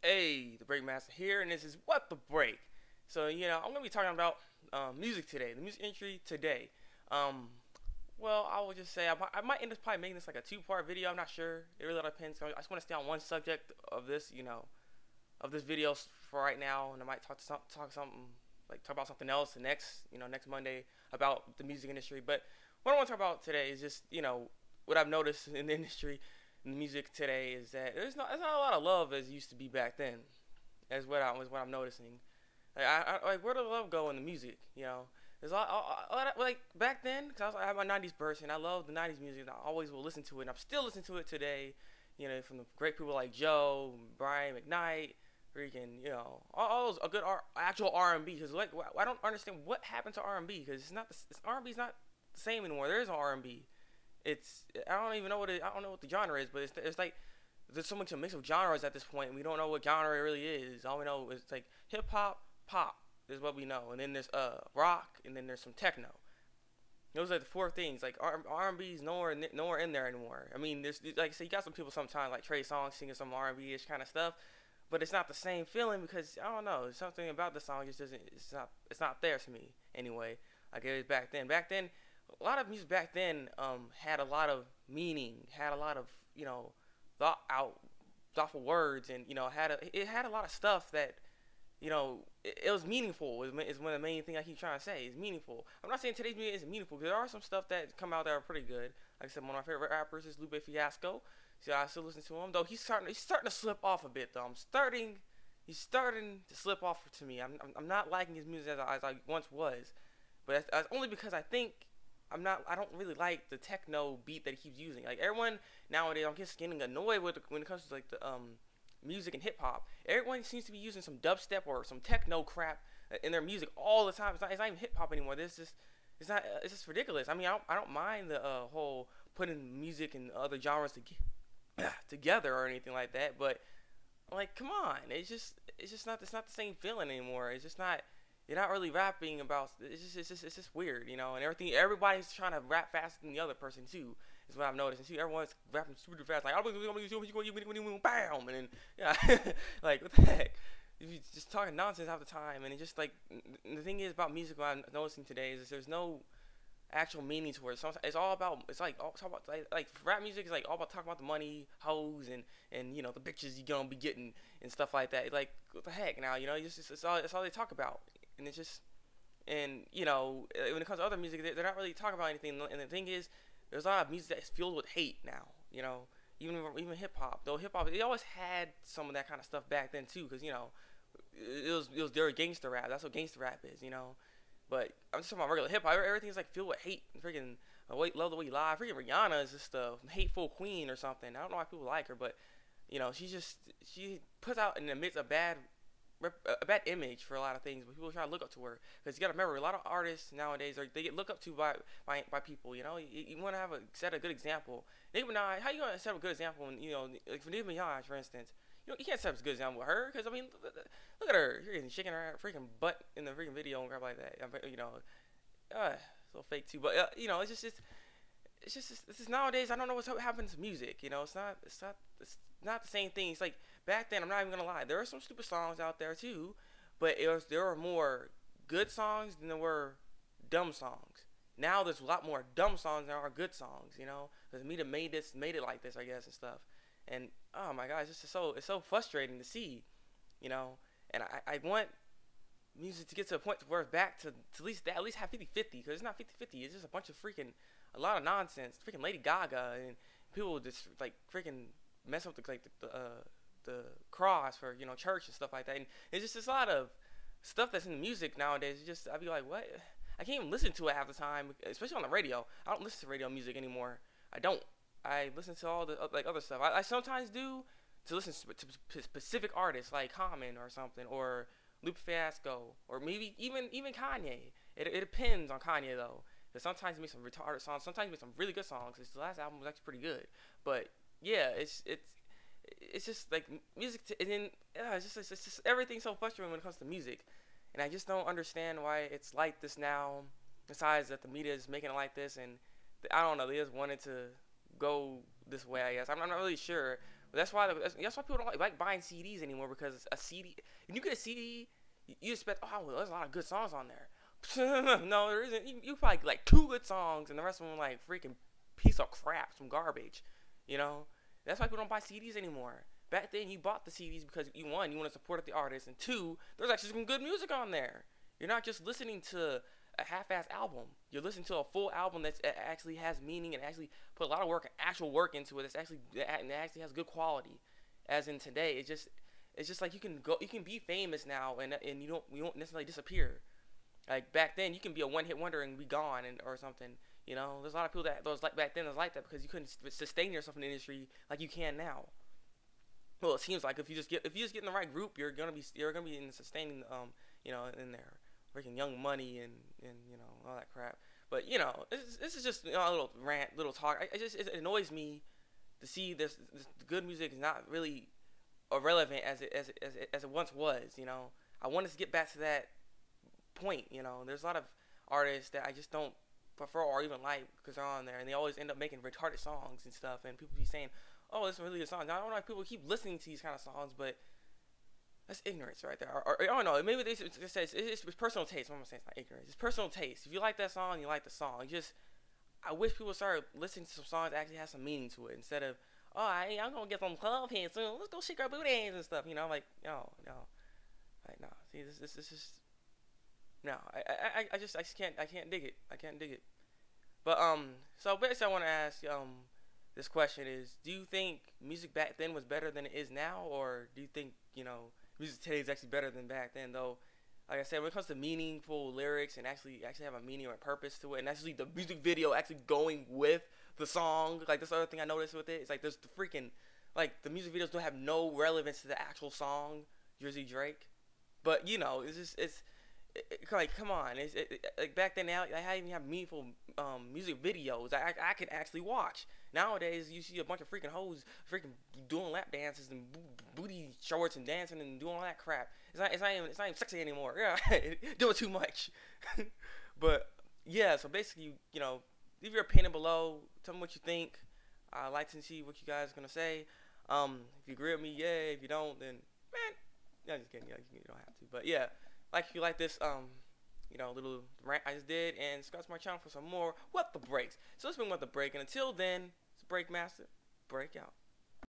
Hey, the Breakmaster here, and this is What the Break. So, I'm going to be talking about music today, the music industry today. Um, well, I will just say I might end up probably making this like a two-part video. I'm not sure. It really depends. I just want to stay on one subject of this, of this video for right now, and I might talk about something else the next Monday about the music industry. But what I want to talk about today is just what I've noticed in the industry, in the music today, is that there's not a lot of love as used to be back then. That's what I'm noticing. Like where did the love go in the music? There's a lot like back then, because I have my '90s burst, and I love the '90s music. And I always will listen to it, and I'm still listening to it today. From the great people like Joe, Brian McKnight, freaking, all those actual R&B. Because like I don't understand what happened to R&B, because R&B is not the same anymore. There is no R&B. I don't even know I don't know what the genre is, but it's like there's so much a mix of genres at this point, and we don't know what genre it really is. All we know is like hip hop, pop is what we know, and then there's rock, and then there's some techno. Those are the four things. Like R&B is nowhere in there anymore. I mean, there's like I say, you got some people sometimes like Trey Songz singing some R&B ish kind of stuff, but it's not the same feeling because I don't know, something about the song just doesn't. It's not there to me anyway. Like it was back then. Back then, a lot of music back then had a lot of meaning, had a lot of thoughtful words, and it had a lot of stuff that it was meaningful. Is one of the main things I keep trying to say is meaningful. I'm not saying today's music isn't meaningful, because there are some stuff that come out that are pretty good. Like I said, one of my favorite rappers is Lupe Fiasco. So I still listen to him, though he's starting to slip off a bit. Though he's starting to slip off to me. I'm not liking his music as I once was, but that's only because I think I don't really like the techno beat that he keeps using. Like everyone nowadays, I'm just getting annoyed with when it comes to like the music and hip hop. Everyone seems to be using some dubstep or some techno crap in their music all the time. It's not even hip hop anymore. It's just ridiculous. I mean, I don't mind the whole putting music and other genres together or anything like that, but like, come on, it's not the same feeling anymore. It's just not. You're not really rapping about. It's just weird, and everything. Everybody's trying to rap faster than the other person too. Is what I've noticed. And see, everyone's rapping super fast, like bam, and then yeah, like what the heck? You're just talking nonsense half the time, and it's just like the thing is about music. What I'm noticing today is there's no actual meaning to it. It's all about. It's like all about like rap music is like all about talking about the money, hoes, and the bitches you're gonna be getting and stuff like that. Like what the heck now? It's all they talk about. And it's just, and when it comes to other music, they're not really talking about anything. And the thing is, there's a lot of music that is filled with hate now. Even hip hop. Though hip hop, it always had some of that kind of stuff back then too, because it was their gangster rap. That's what gangster rap is. But I'm just talking about regular hip hop. Everything's like filled with hate. Freaking love the way you lie. Freaking Rihanna is just a hateful queen or something. I don't know why people like her, but she puts out and emits a bad image for a lot of things, but people try to look up to her, because you got to remember, a lot of artists nowadays they get looked up to by people. You want to set a good example. Nicki Minaj, how you gonna set a good example when like for Nicki Minaj, for instance, you can't set a good example with her, because I mean look at her, you're shaking her freaking butt in the freaking video and crap like that. So fake too, but it's just nowadays. I don't know what's happening to music. It's not the same thing. It's like back then. I'm not even gonna lie. There are some stupid songs out there too, but there are more good songs than there were dumb songs. Now there's a lot more dumb songs than there are good songs. Because media made it like this, I guess, and stuff. And oh my god, it's so frustrating to see. And I want music to get to a point where it's back to at least have 50-50, because it's not 50-50. It's just a lot of nonsense. Freaking Lady Gaga and people just like freaking mess up the cross for church and stuff like that. And it's just a lot of stuff that's in the music nowadays. I'd be like, what? I can't even listen to it half the time, especially on the radio. I don't listen to radio music anymore. I don't. I listen to all the other stuff. I sometimes do to listen to specific artists like Common or something, or Lupe Fiasco, or maybe even Kanye. It depends on Kanye though. Because sometimes he makes some retarded songs. Sometimes he makes some really good songs. His last album was actually pretty good. But yeah, it's just like music. And then it's just everything's so frustrating when it comes to music. And I just don't understand why it's like this now. Besides that, the media is making it like this, and I don't know. They just wanted to go this way, I guess. I'm not really sure That's why people don't like buying CDs anymore, because a CD, when you get a CD, you expect, oh, well, there's a lot of good songs on there. No, there isn't. You probably get like 2 good songs, and the rest of them like freaking piece of crap, some garbage. You know, that's why people don't buy CDs anymore. Back then, you bought the CDs because you want to support the artist, and two, there's actually some good music on there. You're not just listening to a half-ass album. You're listening to a full album that actually has meaning and actually put a lot of work, actual work into it. And it actually has good quality. As in today, it's just like you can be famous now, and you don't necessarily disappear. Like back then, you can be a one-hit wonder and be gone, or something. You know, there's a lot of people that was like back then was like that because you couldn't sustain yourself in the industry like you can now. Well, it seems like if you just get in the right group, you're gonna be in sustaining in there, freaking Young Money and all that crap. But this is just a little rant, little talk. It annoys me to see this good music is not really irrelevant as it once was. I want us to get back to that point. There's a lot of artists that I just don't prefer or even like because they're on there, and they always end up making retarded songs and stuff, and people be saying, oh, this is a really good song. Now, I don't know if people keep listening to these kind of songs, but that's ignorance right there. Or I don't know. Maybe it's personal taste. What I'm saying, it's not ignorance. It's personal taste. If you like that song, you like the song. I wish people started listening to some songs that actually have some meaning to it instead of, oh, I'm gonna get some club hits soon. Let's go shake our booties and stuff. Like no, like no. See, this is just no. I just can't dig it. I can't dig it. But so basically, I want to ask this question is, do you think music back then was better than it is now, or do you think music today is actually better than back then? Though, like I said, when it comes to meaningful lyrics and actually have a meaning or a purpose to it, and actually the music video actually going with the song, like that's the other thing I noticed with it. It's like there's the freaking like the music videos don't have no relevance to the actual song, Jersey Drake, but like come on, like back then now I didn't even have meaningful music videos I could actually watch. Nowadays you see a bunch of freaking hoes freaking doing lap dances and booty shorts and dancing and doing all that crap. It's not even sexy anymore. Yeah, doing too much. But yeah, so basically leave your opinion below. Tell me what you think. I'd like to see what you guys are gonna say. If you agree with me, yeah. If you don't, then man, no, just kidding. You don't have to. But yeah. Like if you like this little rant I just did, and subscribe to my channel for some more What the Breaks. So it's been What the Break, and until then, it's Breakmaster, break out.